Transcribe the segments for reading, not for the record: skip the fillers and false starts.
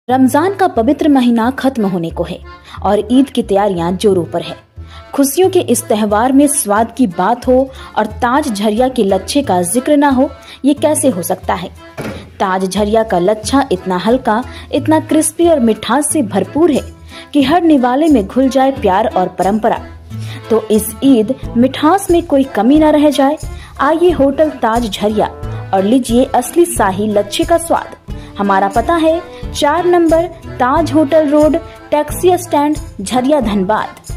रमजान का पवित्र महीना खत्म होने को है और ईद की तैयारियां जोरों पर है। खुशियों के इस त्योहार में स्वाद की बात हो और ताज झरिया के लच्छे का जिक्र ना हो, ये कैसे हो सकता है। ताज झरिया का लच्छा इतना हल्का, इतना क्रिस्पी और मिठास से भरपूर है कि हर निवाले में घुल जाए प्यार और परंपरा। तो इस ईद मिठास में कोई कमी न रह जाए। आइए होटल ताज झरिया और लीजिए असली शाही लच्छे का स्वाद। हमारा पता है 4 number Taj hotel road, taxi stand, Jharia, Dhanbad.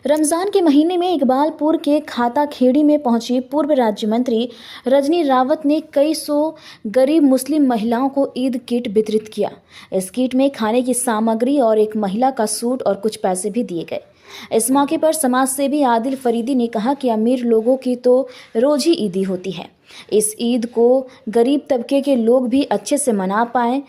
Ramzan के महीने में इकबालपुर के खाता खेड़ी में पहुंची पूर्व राज्य मंत्री रजनी रावत ने कई सौ गरीब मुस्लिम महिलाओं को ईद किट वितरित किया। इस किट में खाने की सामग्री और एक महिला का सूट और कुछ पैसे भी दिए गए। इस मौके पर समाज सेवी आदिल फरीदी ने कहा कि अमीर लोगों की तो रोज ही ईदी होती है, इस ईद को गरीब तबके के लोग भी अच्छे से मना पाएं,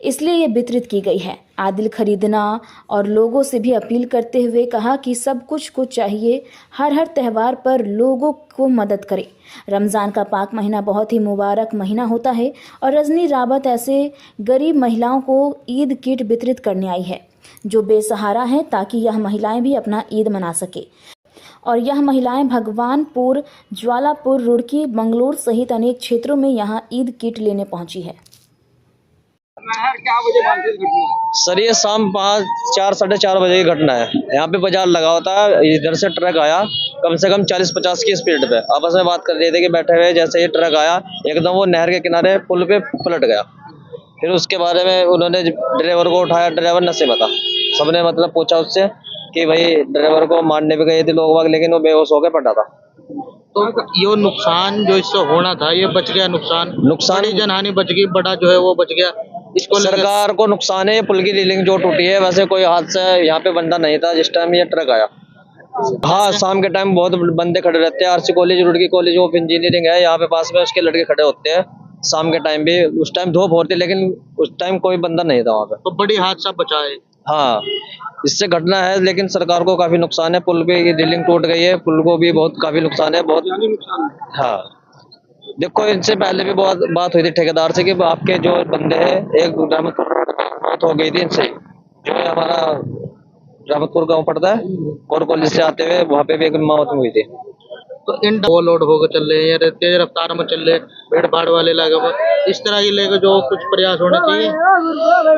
इसलिए ये वितरित की गई है। आदिल खरीदना और लोगों से भी अपील करते हुए कहा कि सब कुछ को चाहिए हर त्यौहार पर लोगों को मदद करें। रमज़ान का पाक महीना बहुत ही मुबारक महीना होता है और रजनी रावत ऐसे गरीब महिलाओं को ईद किट वितरित करने आई है जो बेसहारा हैं, ताकि यह महिलाएं भी अपना ईद मना सके। और यह महिलाएं भगवानपुर, ज्वालापुर, रुड़की, बंगलौर सहित अनेक क्षेत्रों में यहां ईद किट लेने पहुंची है। सर ये शाम 5, 4, साढ़े 4 बजे की घटना है। यहाँ पे बाजार लगा होता है, इधर से ट्रक आया कम से कम 40-50 की स्पीड पे, आपस में बात कर रहे थे कि बैठे हुए, जैसे ये ट्रक आया एकदम वो नहर के किनारे पुल पे पलट गया। फिर उसके बारे में उन्होंने ड्राइवर को उठाया, ड्राइवर नशे में था। सबने मतलब पूछा उससे कि भाई ड्राइवर को मारने पे गए थे लोग बाग, लेकिन वो बेहोश होकर पड़ा था। तो ये नुकसान जो इससे होना था ये बच गया, नुकसान बड़ी जनहानि बच गई, बड़ा जो है वो बच गया। इसको सरकार को नुकसान है, ये पुल की रेलिंग जो टूटी है। वैसे कोई हादसा यहाँ पे बंदा नहीं था जिस टाइम ये ट्रक आया। हाँ, शाम के टाइम बहुत बंदे खड़े रहते हैं। RC college, Roorkee college of engineering है यहाँ पे पास में, उसके लड़के खड़े होते हैं शाम के टाइम भी। उस टाइम धूप होती, लेकिन उस टाइम कोई बंदा नहीं था वहाँ पे। तो बड़ी हादसा बचा है। हाँ, इससे घटना है, लेकिन सरकार को काफी नुकसान है। पुल पे रेलिंग टूट गई है, पुल को भी बहुत काफी नुकसान है, बहुत नुकसान है। हाँ, देखो इनसे पहले भी बहुत बात हुई थी ठेकेदार से कि आपके जो बंदे हैं, एक मौत हो गई थी इनसे, जो है हमारा रावतपुर गांव पड़ता है, और कॉलेज से आते हुए वहाँ पे भी एक मौत हुई थी। तो इन ओवरलोड होकर चल रहे हैं या तेज रफ्तार में चल रहे, भीड़ भाड़ वाले इलाके में, इस तरह के लेकर जो कुछ प्रयास होने चाहिए।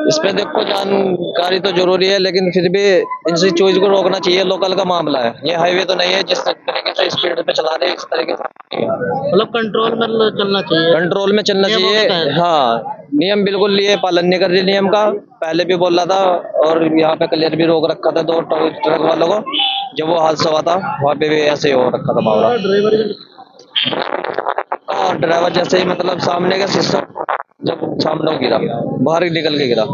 इसमें देखो जानकारी तो जरूरी है, लेकिन फिर भी इनसे चीज को रोकना चाहिए। लोकल का मामला है, ये हाईवे तो नहीं है जिस तरीके से स्पीड पे चला रहे, इस तरीके से मतलब कंट्रोल में चलना चाहिए, कंट्रोल में चलना चाहिए। हाँ, नियम बिल्कुल लिए, पालन नहीं कर रही नियम का। पहले भी बोला था और यहाँ पे क्लियर भी रोक रखा था 2 ट्रक वालों को। जब वो हादसा हुआ था वहाँ पे भी ऐसे ही हो रखा था मामला। ड्राइवर जैसे ही मतलब सामने का शीशा जब सामने गिरा, बाहर निकल के गिरा।